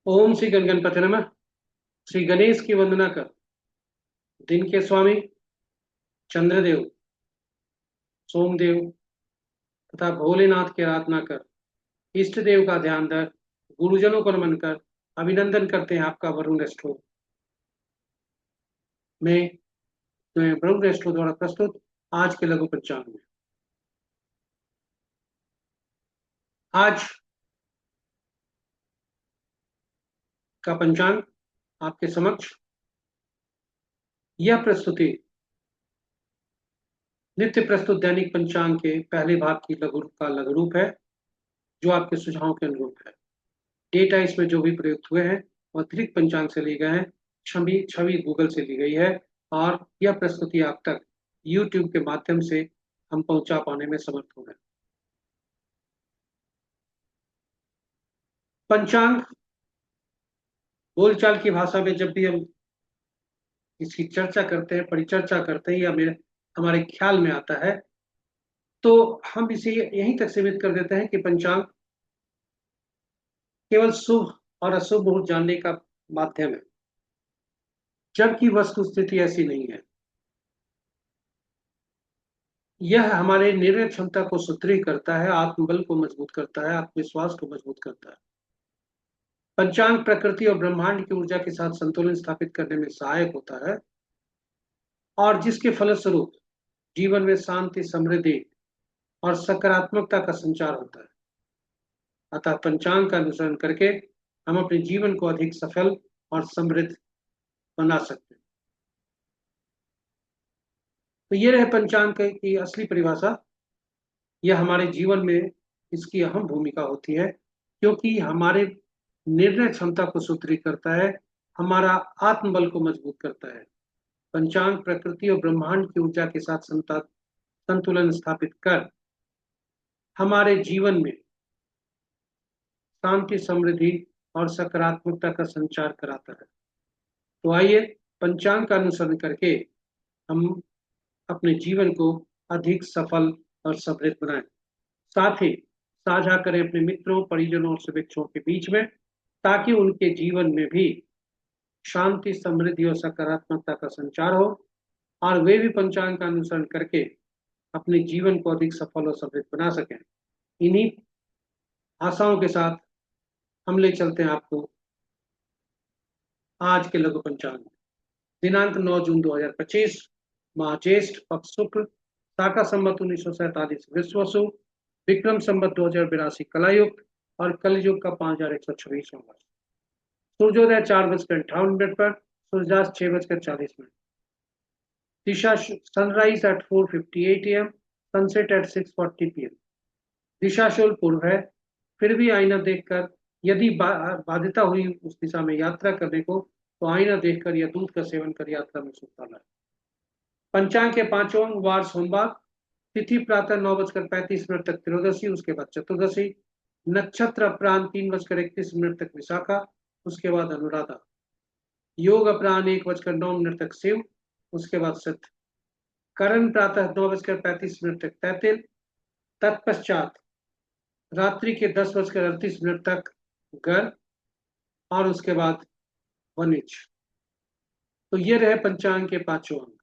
ओम श्री गणगणपति नमः। श्री गणेश की वंदना कर, दिन के स्वामी चंद्रदेव, सोमदेव तथा भोलेनाथ की आराधना कर, इष्ट देव का ध्यान धर, गुरुजनों को नमन कर, अभिनंदन करते हैं आपका वरुण रेस्टोरेंट में वरुण रेस्टोरेंट द्वारा प्रस्तुत आज के लघु पंचांग में। आज का पंचांग आपके समक्ष यह प्रस्तुति नित्य प्रस्तुत दैनिक पंचांग के पहले भाग की लघु रूप है, जो आपके सुझावों के अनुरूप है। डेटा इसमें जो भी प्रयुक्त हुए हैं वह अतिरिक्त पंचांग से लिए गए हैं, छवि छवि गूगल से ली गई है और यह प्रस्तुति आप तक यूट्यूब के माध्यम से हम पहुंचा पाने में समर्थ हो गए। पंचांग बोलचाल की भाषा में जब भी हम इसकी चर्चा करते हैं, परिचर्चा करते हैं या हमारे ख्याल में आता है तो हम इसे यहीं तक सीमित कर देते हैं कि पंचांग केवल शुभ और अशुभ मुहूर्त जानने का माध्यम है, जबकि वस्तु स्थिति ऐसी नहीं है। यह हमारे निर्णय क्षमता को सुदृढ़ करता है, आत्मबल को मजबूत करता है, आत्मविश्वास को मजबूत करता है। पंचांग प्रकृति और ब्रह्मांड की ऊर्जा के साथ संतुलन स्थापित करने में सहायक होता है और जिसके फलस्वरूप जीवन में शांति, समृद्धि और सकारात्मकता का संचार होता है। अतः पंचांग का अनुसरण करके हम अपने जीवन को अधिक सफल और समृद्ध बना सकते हैं। तो ये रहे पंचांग की असली परिभाषा। यह हमारे जीवन में इसकी अहम भूमिका होती है, क्योंकि हमारे निर्णय क्षमता को सुदृढ़ करता है, हमारा आत्मबल को मजबूत करता है। पंचांग प्रकृति और ब्रह्मांड की ऊर्जा के साथ संतुलन स्थापित कर हमारे जीवन में शांति, समृद्धि और सकारात्मकता का संचार कराता है। तो आइए पंचांग का अनुसरण करके हम अपने जीवन को अधिक सफल और समृद्ध बनाएं। साथ ही साझा करें अपने मित्रों, परिजनों और शुभेच्छुओं के बीच में, ताकि उनके जीवन में भी शांति, समृद्धि और सकारात्मकता का संचार हो और वे भी पंचांग का अनुसरण करके अपने जीवन को अधिक सफल और समृद्ध बना सकें। इन्हीं आशाओं के साथ हम ले चलते हैं आपको आज के लघु पंचांग में। दिनांक 9 जून 2025, माह ज्येष्ठ, पक्ष शुक्ल, शाका संवत 1947 विश्वसु, विक्रम संवत 2082 कलायुक्त और कलयुग का 5126वां वर्ष। सूर्योदय 4:58 पर, सूर्यास्त 6:40। दिशा sunrise at 4:58 AM, sunset at 6:40 PM। दिशा शूल पूर्व है, फिर भी आईना देखकर यदि बाध्यता हुई उस दिशा में यात्रा करने को, तो आईना देखकर या दूध का सेवन कर यात्रा में सुख पाना है। पंचांग के पांचों वार सोमवार, तिथि प्रातः 9:35 तक त्रयोदशी, उसके बाद चतुर्दशी, नक्षत्र अपराह्न 3:31 तक विशाखा, उसके बाद अनुराधा, योग अपराह्न 1:09 तक शिव, उसके बाद सिद्ध, करण प्रातः 9:35 तक तैतिल, तत्पश्चात रात्रि के 10:38 तक गर और उसके बाद वनिज। तो ये रहे पंचांग के पांचों अंग।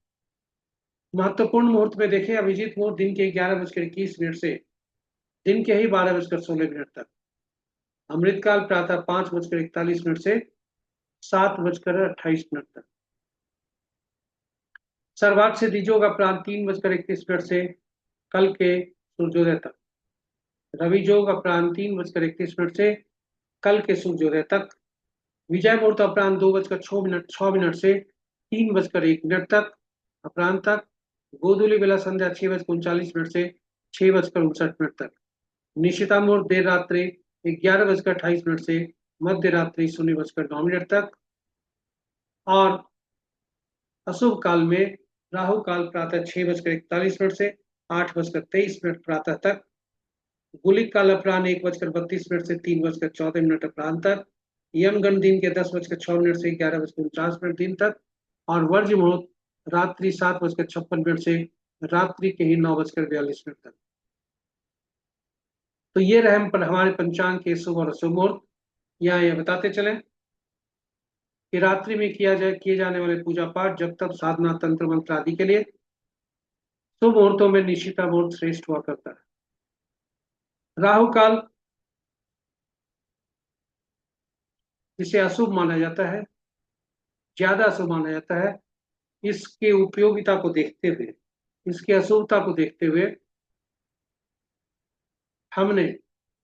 महत्वपूर्ण मुहूर्त में देखें, अभिजीत मुहूर्त दिन के 11:21 से दिन के ही 12:16 तक। अमृतकाल प्रातः 5:41 से 7:28 तक। सर्वार्थ से दीजोग अपराह्न 3:31 से कल के सूर्योदय तक। रवि जोग अपराह्न 3:31 से कल के सूर्योदय तक। विजय मुहूर्त अपराह्न 2:06 से 3:01 तक अपराह्न तक। गोधूली बेला संध्या 6:39 से 6:59 तक। निशिता मुहूर्त देर रात्रि 11:28 से मध्य रात्रि 0:09 तक। और अशुभ काल में राहु काल प्रातः 6:41 से 8:23 प्रातः तक। गुलिक काल अपराह्न 1:32 से 3:14 अपराह्न तक। यमगंड दिन के 10:06 से 11:49 दिन तक। और वर्ज्य मुहूर्त रात्रि 7:56 से रात्रि के ही 9:42 तक। तो ये रहे हमारे पंचांग के शुभ और अशुभ मुहूर्त। यहाँ ये बताते चले कि रात्रि में किए जाने वाले पूजा पाठ, जब तक साधना, तंत्र मंत्र आदि के लिए शुभ मुहूर्तों में निशिता मुहूर्त श्रेष्ठ हुआ करता है। राहु काल, जिसे अशुभ माना जाता है, ज्यादा अशुभ माना जाता है, इसके उपयोगिता को देखते हुए, इसकी अशुभता को देखते हुए हमने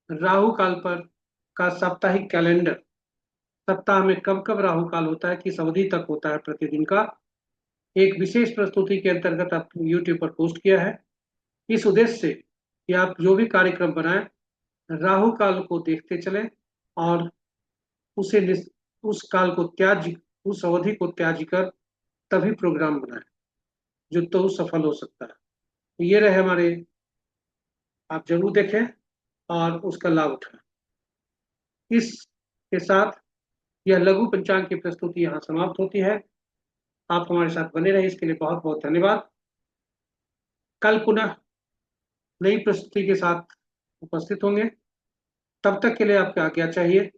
राहु काल पर का साप्ताहिक कैलेंडर, सप्ताह में कब कब राहु काल होता है, किस अवधि तक होता है प्रतिदिन का, एक विशेष प्रस्तुति के अंतर्गत आप यूट्यूब पर पोस्ट किया है। इस उद्देश्य से कि आप जो भी कार्यक्रम बनाएं, राहु काल को देखते चलें और उसे उस काल को त्याज उस अवधि को त्याज कर तभी प्रोग्राम बनाएं जो तो सफल हो सकता है। तो ये रहे हमारे, आप जरूर देखें और उसका लाभ उठाएं। इसके साथ यह लघु पंचांग की प्रस्तुति यहाँ समाप्त होती है। आप हमारे साथ बने रहे, इसके लिए बहुत बहुत धन्यवाद। कल पुनः नई प्रस्तुति के साथ उपस्थित होंगे। तब तक के लिए आपकी आज्ञा चाहिए,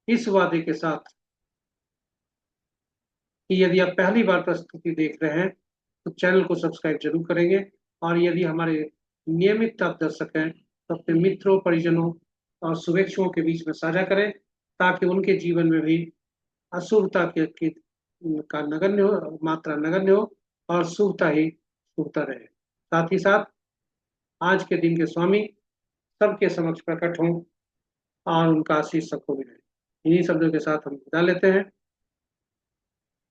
इस वादे के साथ कि यदि आप पहली बार प्रस्तुति देख रहे हैं तो चैनल को सब्सक्राइब जरूर करेंगे, और यदि हमारे नियमित आप दर्शक हैं तो अपने मित्रों, परिजनों और शुभेच्छुओं के बीच में साझा करें, ताकि उनके जीवन में भी अशुभता का नगण्य हो, मात्रा नगण्य हो और शुभता ही शुभता रहे। साथ ही साथ आज के दिन के स्वामी सबके समक्ष प्रकट हों और उनका आशीष सबको मिले। इन्हीं शब्दों के साथ हम विदा लेते हैं।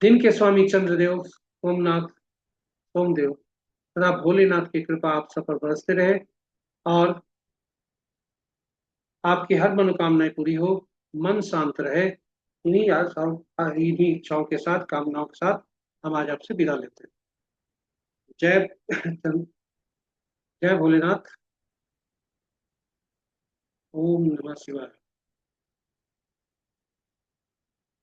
दिन के स्वामी चंद्रदेव, सोमनाथ, सोमदेव तथा भोलेनाथ की कृपा आप सब पर बरसते रहे और आपकी हर मनोकामनाएं पूरी हो, मन शांत रहे। इन्हीं इच्छाओं के साथ, कामनाओं के साथ हम आज आपसे विदा लेते हैं। जय जय भोलेनाथ। ओम नमः शिवाय।